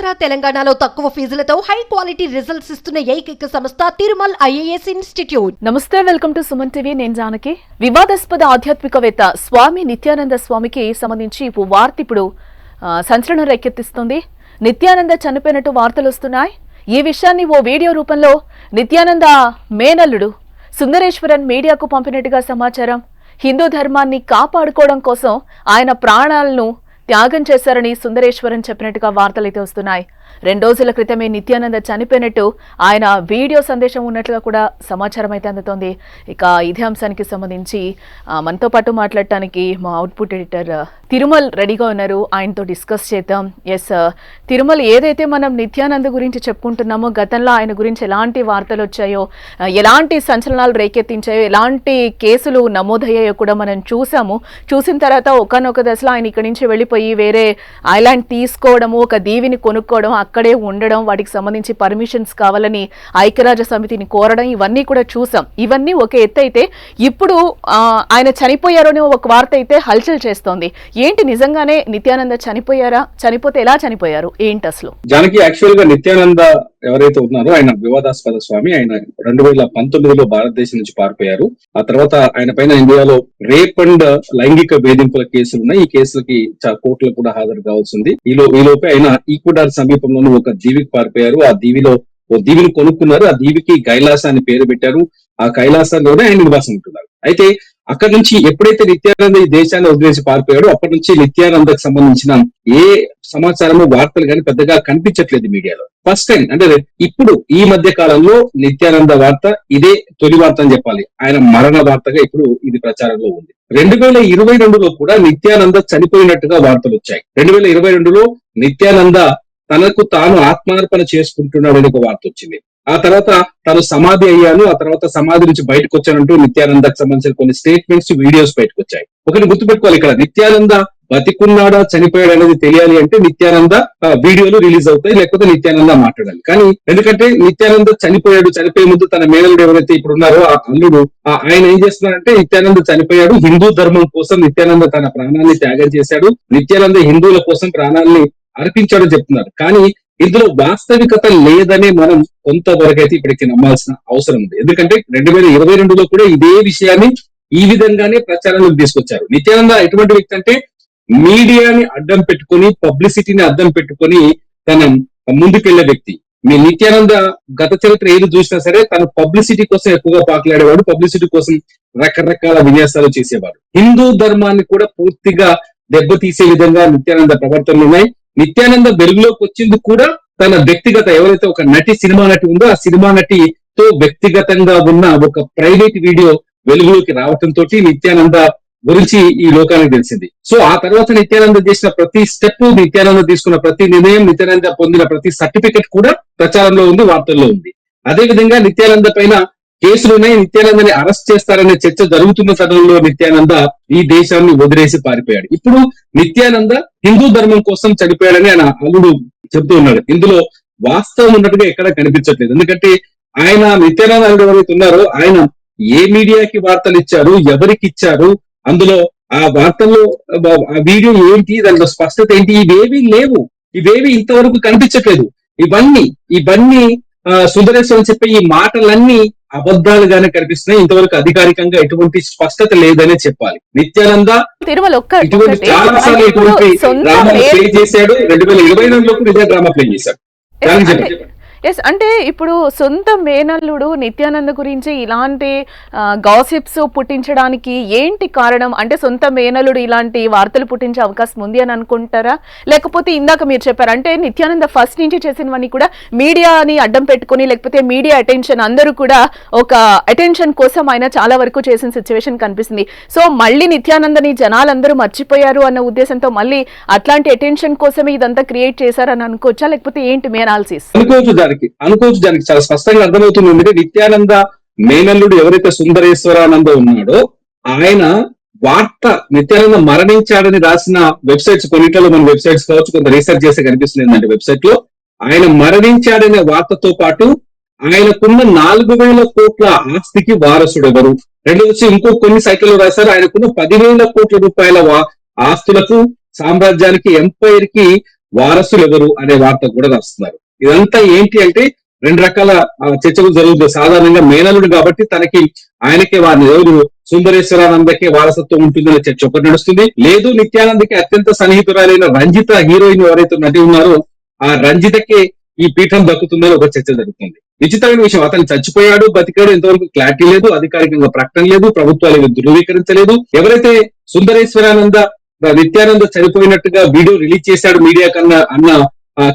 ఆంధ్ర తెలంగాణలో తక్కువ ఫీజులతో high quality results ఇస్తున్న ఏకైక సంస్థ తిరుమల్ ఐఏఎస్ ఇన్స్టిట్యూట్. నమస్తే, వెల్కమ్ టు సుమన్ టీవీ. నేను జానకి. వివాదాస్పద ఆధ్యాత్మికవేత్త స్వామి నిత్యానంద స్వామికి సంబంధించి వార్త ఇప్పుడు సంచలనం రేకెత్తిస్తుంది. నిత్యానంద చనిపోయినట్టు వార్తలు వస్తున్నాయి. ఈ విషయాన్ని ఓ వీడియో రూపంలో నిత్యానంద మేనల్లుడు సుందరేశ్వరన్ మీడియాకు పంపినట్టుగా సమాచారం. హిందూ ధర్మాన్ని కాపాడుకోవడం కోసం ఆయన ప్రాణాలను త్యాగం చేశారని సుందరేశ్వరన్ చెప్పినట్టుగా వార్తలైతే వస్తున్నాయి. 2 రోజుల క్రితమే నిత్యానంద చనిపోయినట్టు ఆయన వీడియో సందేశం ఉన్నట్లుగా కూడా సమాచారం అయితే అందుతోంది. ఇక ఇదే అంశానికి సంబంధించి మనతో పాటు మాట్లాడటానికి మా అవుట్పుట్ ఎడిటర్ తిరుమల్ రెడీగా ఉన్నారు. ఆయనతో డిస్కస్ చేద్దాం. తిరుమల్, ఏదైతే మనం నిత్యానంద గురించి చెప్పుకుంటున్నామో, గతంలో ఆయన గురించి ఎలాంటి వార్తలు వచ్చాయో, ఎలాంటి సంచలనాలు రేకెత్తించాయో, ఎలాంటి కేసులు నమోదయ్యాయో కూడా మనం చూసాము. చూసిన తర్వాత ఒకనొక దశలో ఆయన ఇక్కడి నుంచి వెళ్ళిపోయి వేరే ఐలాండ్ తీసుకోవడము, ఒక దీవిని కొనుక్కోవడం, అక్కడే ఉండడం, వాటికి సంబంధించి పర్మిషన్స్ కావాలని ఐక్యరాజ్య సమితిని కోరడం, ఇవన్నీ కూడా చూసాం. ఇవన్నీ ఒక ఎత్తు అయితే, ఇప్పుడు ఆయన చనిపోయారు అని ఒక వార్త అయితే హల్చల్ చేస్తోంది. ఏంటి, నిజంగానే నిత్యానంద చనిపోయారా? చనిపోతే ఎలా చనిపోయారు? ఏంటి అసలు? జానకి, యాక్చువల్ గా నిత్యానంద ఎవరైతే ఉన్నారో ఆయన వివాదాస్పద స్వామి. ఆయన 2019లో భారతదేశం నుంచి పారిపోయారు. ఆ తర్వాత ఆయన పైన ఇండియాలో రేప్ అండ్ లైంగిక వేధింపుల కేసులు ఉన్నాయి. ఈ కేసులకి కోర్టులకు కూడా హాజరు కావాల్సింది. ఈలోపే ఆయన ఈక్వెడార్ సమీపంలోని ఒక దీవికి పారిపోయారు. ఆ దీవిలో ఓ దీవిని కొనుక్కున్నారు. ఆ దీవికి కైలాస అని పేరు పెట్టారు. ఆ కైలాసంలోనే ఆయన నివాసం ఉంటున్నారు. అయితే అక్కడి నుంచి ఎప్పుడైతే నిత్యానంద ఈ దేశాన్ని వదిలేసి పారిపోయాడో అప్పటి నుంచి నిత్యానందకు సంబంధించిన ఏ సమాచారము, వార్తలు కానీ పెద్దగా కనిపించట్లేదు మీడియాలో. ఫస్ట్ టైం అంటే ఇప్పుడు ఈ మధ్య కాలంలో నిత్యానంద వార్త ఇదే తొలి వార్త అని చెప్పాలి. ఆయన మరణ వార్తగా ఇప్పుడు ఇది ప్రచారంలో ఉంది. 2022లో కూడా నిత్యానంద చనిపోయినట్టుగా వార్తలు వచ్చాయి. 2022లో నిత్యానంద తనకు తాను ఆత్మార్పణ చేసుకుంటున్నాడని ఒక వార్త వచ్చింది. ఆ తర్వాత తను సమాధి అయ్యాను, ఆ తర్వాత సమాధి నుంచి బయటకు వచ్చానంటూ నిత్యానందకు సంబంధించిన కొన్ని స్టేట్మెంట్స్, వీడియోస్ బయటకు వచ్చాయి. ఒకటి గుర్తుపెట్టుకోవాలి, ఇక్కడ నిత్యానంద బతికున్నాడా చనిపోయాడు అనేది తెలియాలి అంటే నిత్యానంద వీడియోలు రిలీజ్ అవుతాయి, లేకపోతే నిత్యానంద మాట్లాడాలి. కానీ ఎందుకంటే నిత్యానంద చనిపోయే ముందు తన మేనల్లుడు ఎవరైతే ఇప్పుడు ఉన్నారో ఆ అల్లుడు, ఆయన ఏం చేస్తున్నారంటే నిత్యానంద చనిపోయాడు, హిందూ ధర్మం కోసం నిత్యానంద తన ప్రాణాన్ని త్యాగం చేశాడు, నిత్యానంద హిందువుల కోసం ప్రాణాన్ని అర్పించాడని చెప్తున్నారు. కానీ ఇందులో వాస్తవికత లేదనే మనం కొంతవరకైతే ఇప్పటికి నమ్మాల్సిన అవసరం ఉంది. ఎందుకంటే 2022లో కూడా ఇదే విషయాన్ని ఈ విధంగానే ప్రచారంలోకి తీసుకొచ్చారు. నిత్యానంద ఎటువంటి వ్యక్తి అంటే మీడియాని అడ్డం పెట్టుకుని, పబ్లిసిటీని అడ్డం పెట్టుకుని తన ముందుకెళ్లే వ్యక్తి. మీ నిత్యానంద గత చరిత్ర ఏది చూసినా సరే తను పబ్లిసిటీ కోసం ఎక్కువగా పాకులాడేవాడు, పబ్లిసిటీ కోసం రకరకాల విన్యాసాలు చేసేవాడు. హిందూ ధర్మాన్ని కూడా పూర్తిగా దెబ్బతీసే విధంగా నిత్యానంద ప్రవర్తనలు ఉన్నాయి. నిత్యానంద వెలుగులోకి వచ్చింది కూడా తన వ్యక్తిగత, ఎవరైతే ఒక సినిమా నటి ఉందో ఆ సినిమా నటితో వ్యక్తిగతంగా ఉన్న ఒక ప్రైవేట్ వీడియో వెలుగులోకి రావడంతో నిత్యానంద గురించి ఈ లోకానికి తెలిసింది. సో ఆ తర్వాత నిత్యానంద చేసిన ప్రతి స్టెప్, నిత్యానంద తీసుకున్న ప్రతి నిర్ణయం, నిత్యానంద పొందిన ప్రతి సర్టిఫికెట్ కూడా ప్రచారంలో ఉంది, వార్తల్లో ఉంది. అదే విధంగా నిత్యానంద పైన కేసులున్నాయి. నిత్యానందని అరెస్ట్ చేస్తారనే చర్చ జరుగుతున్న తరుణంలో నిత్యానంద ఈ దేశాన్ని వదిలేసి పారిపోయాడు. ఇప్పుడు నిత్యానంద హిందూ ధర్మం కోసం చనిపోయాడని ఆయన అల్లుడు చెబుతూ ఉన్నాడు. ఇందులో వాస్తవం ఉన్నట్టుగా ఎక్కడ కనిపించట్లేదు. ఎందుకంటే ఆయన నిత్యానంద అల్లుడు ఎవరైతే ఉన్నారో ఆయన ఏ మీడియాకి వార్తలు ఇచ్చారు, ఎవరికి ఇచ్చారు, అందులో ఆ వార్తల్లో ఆ వీడియో ఏంటి, దాంట్లో స్పష్టత ఏంటి, ఇవేవి లేవు. ఇవేవి ఇంతవరకు కనిపించట్లేదు. ఇవన్నీ సుందరేశ్వరం చెప్పే ఈ మాటలన్నీ అబద్ధాలుగానే కనిపిస్తున్నాయి. ఇంతవరకు అధికారికంగా ఎటువంటి స్పష్టత లేదనే చెప్పాలి. నిత్యానంద ఇటువంటి చాలా సార్లు ఇటువంటి డ్రామా ప్లే చేశాడు. 2022లో నిజ డ్రామా ప్లే చేశాడు. అంటే ఇప్పుడు సొంత మేనల్లుడు నిత్యానంద గురించి ఇలాంటి గాసిప్స్ పుట్టించడానికి ఏంటి కారణం? అంటే సొంత మేనల్లుడు ఇలాంటి వార్తలు పుట్టించే అవకాశం ఉంది అని అనుకుంటారా? లేకపోతే ఇందాక మీరు చెప్పారు అంటే నిత్యానంద ఫస్ట్ నుంచి చేసినవన్నీ కూడా మీడియాని అడ్డం పెట్టుకుని, లేకపోతే మీడియా అటెన్షన్, అందరూ కూడా ఒక అటెన్షన్ కోసం ఆయన చాలా వరకు చేసిన సిచ్యువేషన్ కనిపిస్తుంది. సో మళ్ళీ నిత్యానందని జనాలందరూ మర్చిపోయారు అన్న ఉద్దేశంతో మళ్ళీ అట్లాంటి అటెన్షన్ కోసమే ఇదంతా క్రియేట్ చేశారని అనుకోవచ్చా, లేకపోతే ఏంటి మీ అనాలిసిస్? అనుకోవచ్చు దానికి చాలా స్పష్టంగా అర్థమవుతుంది. ఎందుకంటే నిత్యానంద మేనల్లుడు ఎవరైతే సుందరేశ్వరానంద ఉన్నాడో ఆయన వార్త నిత్యానంద మరణించాడని రాసిన వెబ్సైట్స్ కొన్నింటిలో, మన వెబ్సైట్స్ కావచ్చు, కొంత రీసెర్చ్ చేస్తే కనిపిస్తుంది ఏంటంటే వెబ్సైట్ లో ఆయన మరణించాడనే వార్తతో పాటు ఆయనకున్న 4,000 కోట్ల ఆస్తికి వారసుడు ఎవరు, ఇంకో కొన్ని సైట్లలో రాశారు ఆయనకున్న 10,000 కోట్ల రూపాయల ఆస్తులకు, సామ్రాజ్యానికి, ఎంపైర్ కి వారసులు ఎవరు అనే వార్త కూడా రాస్తున్నారు. ఇదంతా ఏంటి అంటే రెండు రకాల చర్చలు జరుగుతుంది. సాధారణంగా మేనలుడు కాబట్టి ఆయనకే వారిని ఎవరు సుందరేశ్వరానందకే వారసత్వం ఉంటుందనే చర్చ ఒకటి నడుస్తుంది. లేదు నిత్యానందకి అత్యంత సన్నిహితురాలైన రంజిత హీరోయిన్ ఎవరైతే నటి ఉన్నారో ఆ రంజితకే ఈ పీఠం దక్కుతుందని ఒక చర్చ జరుగుతుంది. విచిత్రమైన విషయం, అతను చచ్చిపోయాడు బతికాడు ఇంతవరకు క్లారిటీ లేదు, అధికారికంగా ప్రకటన లేదు, ప్రభుత్వాలు ధృవీకరించలేదు. ఎవరైతే సుందరేశ్వరానంద నిత్యానంద చనిపోయినట్టుగా వీడియో రిలీజ్ చేశాడు మీడియా కన్నా అన్న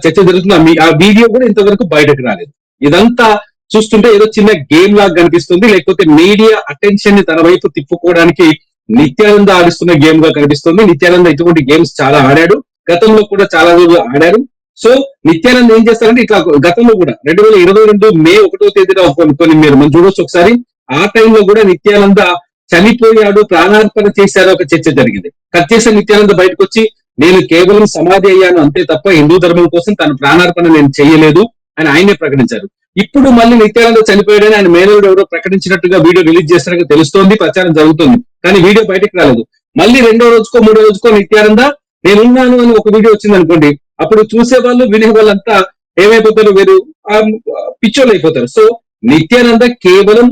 చర్చ జరుగుతుంది. ఆ వీడియో కూడా ఇంతవరకు బయటకు రాలేదు. ఇదంతా చూస్తుంటే ఏదో చిన్న గేమ్ లాగా కనిపిస్తుంది, లేకపోతే మీడియా అటెన్షన్ ని తన వైపు తిప్పుకోవడానికి నిత్యానంద ఆడిస్తున్న గేమ్ గా కనిపిస్తుంది. నిత్యానంద ఇటువంటి గేమ్స్ చాలా ఆడాడు, గతంలో కూడా చాలా రోజులు ఆడారు. సో నిత్యానంద ఏం చేస్తారంటే ఇట్లా గతంలో కూడా 2022 మే 1వ తేదీన కొన్ని మనం చూడొచ్చు ఒకసారి. ఆ టైంలో కూడా నిత్యానంద చనిపోయాడు, ప్రాణార్పణ చేశారు ఒక చర్చ జరిగింది. కట్ చేసిన నిత్యానంద బయటకు వచ్చి నేను కేవలం సమాధి అయ్యాను అంతే తప్ప హిందూ ధర్మం కోసం తన ప్రాణార్పణ నేను చేయలేదు అని ఆయనే ప్రకటించారు. ఇప్పుడు మళ్ళీ నిత్యానంద చనిపోయాడని ఆయన మేనలుడు ఎవరో ప్రకటించినట్టుగా వీడియో రిలీజ్ చేస్తారని తెలుస్తోంది, ప్రచారం జరుగుతుంది. కానీ వీడియో బయటకు రాలేదు. మళ్ళీ 2వ రోజుకో 3వ రోజుకో నిత్యానంద నేనున్నాను అని ఒక వీడియో వచ్చింది అనుకోండి, అప్పుడు చూసే వాళ్ళు వినే వాళ్ళంతా ఏమైపోతారు, వేరు పిచ్చోళ్ళు అయిపోతారు. సో నిత్యానంద కేవలం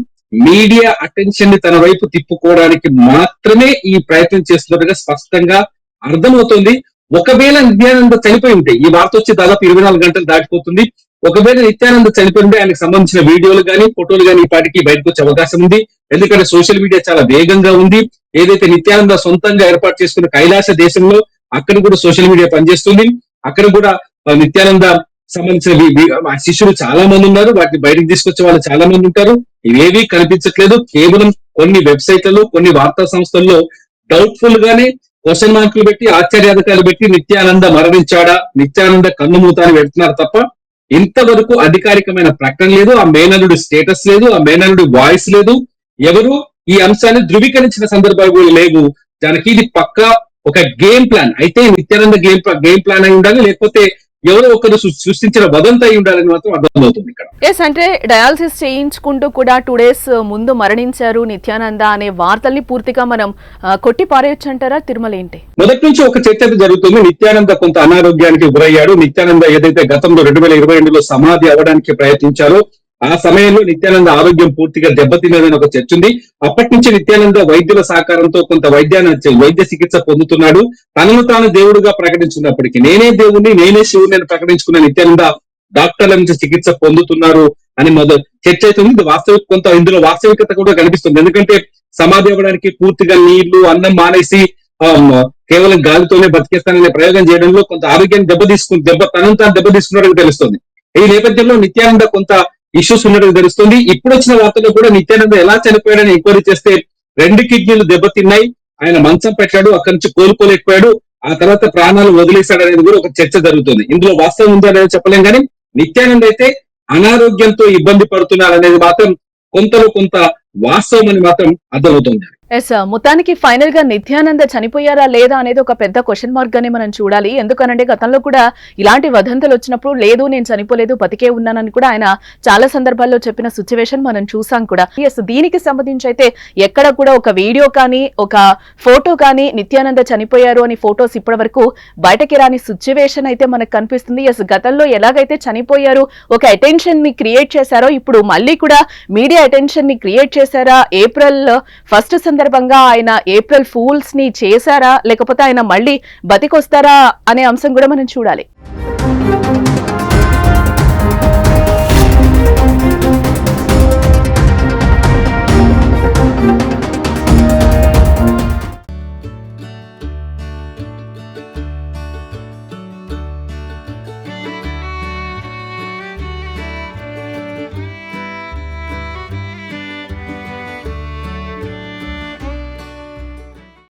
మీడియా అటెన్షన్ ని తన వైపు తిప్పుకోవడానికి మాత్రమే ఈ ప్రయత్నం చేస్తున్నట్టుగా స్పష్టంగా అర్థమవుతుంది. ఒకవేళ నిత్యానంద చనిపోయి ఉంటే, ఈ వార్త వచ్చి దాదాపు 24 గంటలు దాటిపోతుంది, ఒకవేళ నిత్యానంద చనిపోయి ఉంటే ఆయనకు సంబంధించిన వీడియోలు కానీ ఫోటోలు కానీ ఈ పాటికి బయటకు వచ్చే అవకాశం ఉంది. ఎందుకంటే సోషల్ మీడియా చాలా వేగంగా ఉంది. ఏదైతే నిత్యానంద సొంతంగా ఏర్పాటు చేసుకున్న కైలాస దేశంలో అక్కడ కూడా సోషల్ మీడియా పనిచేస్తుంది. అక్కడ కూడా నిత్యానంద సంబంధించిన శిష్యులు చాలా మంది ఉన్నారు, వాటిని బయటకు తీసుకొచ్చే వాళ్ళు చాలా మంది ఉంటారు. ఇవేవి కనిపించట్లేదు. కేవలం కొన్ని వెబ్సైట్లలో కొన్ని వార్తా సంస్థల్లో డౌట్ఫుల్ గానే క్వశ్చన్ మార్కులు పెట్టి ఆశ్చర్యాధికారులు పెట్టి నిత్యానంద మరణించాడా, నిత్యానంద కన్నుమూత అని పెడుతున్నారు తప్ప ఇంతవరకు అధికారికమైన ప్రకటన లేదు, ఆ మేనలుడి స్టేటస్ లేదు, ఆ మేనలుడి వాయిస్ లేదు, ఎవరు ఈ అంశాన్ని ధృవీకరించిన సందర్భాలు లేవు. దానికి ఇది పక్కా ఒక గేమ్ ప్లాన్. అయితే నిత్యానంద గేమ్ ప్లాన్ అయి ఉండాలి, లేకపోతే ఎవరో ఒకరు సృష్టించిన వదంత అయి ఉండాలని మాత్రం అర్థమవుతుంది ఇక్కడ. ఎస్, అంటే డయాలసిస్ చేయించుకుంటూ కూడా 2 days ముందు మరణించారు నిత్యానంద అనే వార్తల్ని పూర్తిగా మనం కొట్టి పారేయొచ్చు అంటారా? తిరుమల ఏంటి? మొదటి నుంచి ఒక చర్చ జరుగుతుంది. నిత్యానంద కొంత అనారోగ్యానికి గురయ్యాడు. నిత్యానంద ఏదైతే గతంలో 2022లో సమాధి అవ్వడానికి ప్రయత్నించారో ఆ సమయంలో నిత్యానంద ఆరోగ్యం పూర్తిగా దెబ్బతిన్నదని ఒక చర్చ ఉంది. అప్పటి నుంచి నిత్యానంద వైద్యుల సహకారంతో కొంత వైద్య చికిత్స పొందుతున్నాడు. తనను తాను దేవుడుగా ప్రకటించుకున్నప్పటికీ నేనే దేవుణ్ణి నేనే శివుని అని ప్రకటించుకున్న నిత్యానంద డాక్టర్ల నుంచి చికిత్స పొందుతున్నారు అని చర్చ అవుతుంది. కొంత ఇందులో వాస్తవికత కూడా కనిపిస్తుంది. ఎందుకంటే సమాధి అవ్వడానికి పూర్తిగా నీళ్లు అన్నం మానేసి కేవలం గాలితోనే బతికేస్తాననే ప్రయోగం చేయడంలో కొంత ఆరోగ్యాన్ని తనను తాను దెబ్బ తీసుకున్నాడని తెలుస్తుంది. ఈ నేపథ్యంలో నిత్యానంద కొంత ఇష్యూస్ ఉన్నట్టు తెలుస్తుంది. ఇప్పుడు వచ్చిన వార్తల్లో కూడా నిత్యానంద ఎలా చనిపోయాడని ఎంక్వైరీ చేస్తే 2 కిడ్నీలు దెబ్బతిన్నాయి, ఆయన మంచం పెట్టాడు, అక్కడి నుంచి కోలుకోలేకపోయాడు, ఆ తర్వాత ప్రాణాలు వదిలేశాడు అనేది కూడా ఒక చర్చ జరుగుతుంది. ఇందులో వాస్తవం ఉందా అనేది చెప్పలేం, కానీ నిత్యానంద అయితే అనారోగ్యంతో ఇబ్బంది పడుతున్నారు అనేది మాత్రం కొంతలో కొంత వాస్తవం అని మాత్రం అర్థమవుతుంది. ఎస్, మొత్తానికి ఫైనల్ గా నిత్యానంద చనిపోయారా లేదా అనేది ఒక పెద్ద క్వశ్చన్ మార్క్ గానే మనం చూడాలి. ఎందుకనంటే గతంలో కూడా ఇలాంటి వదంతులు వచ్చినప్పుడు లేదు నేను చనిపోలేదు బతికే ఉన్నానని కూడా ఆయన చాలా సందర్భాల్లో చెప్పిన సిచ్యువేషన్ మనం చూసాం కూడా. ఎస్, దీనికి సంబంధించి అయితే ఎక్కడ కూడా ఒక వీడియో కానీ ఒక ఫోటో కానీ నిత్యానంద చనిపోయారు అని ఫొటోస్ ఇప్పటి వరకు బయటకి రాని సిచ్యువేషన్ అయితే మనకు కనిపిస్తుంది. ఎస్, గతంలో ఎలాగైతే చనిపోయారు ఒక అటెన్షన్ ని క్రియేట్ చేశారో ఇప్పుడు మళ్ళీ కూడా మీడియా అటెన్షన్ ని క్రియేట్ చేశారా? April 1 సందర్భంగా ఆయన ఏప్రిల్ ఫూల్స్ ని చేశారా, లేకపోతే ఆయన మళ్ళీ బతికొస్తారా అనే అంశం కూడా మనం చూడాలి.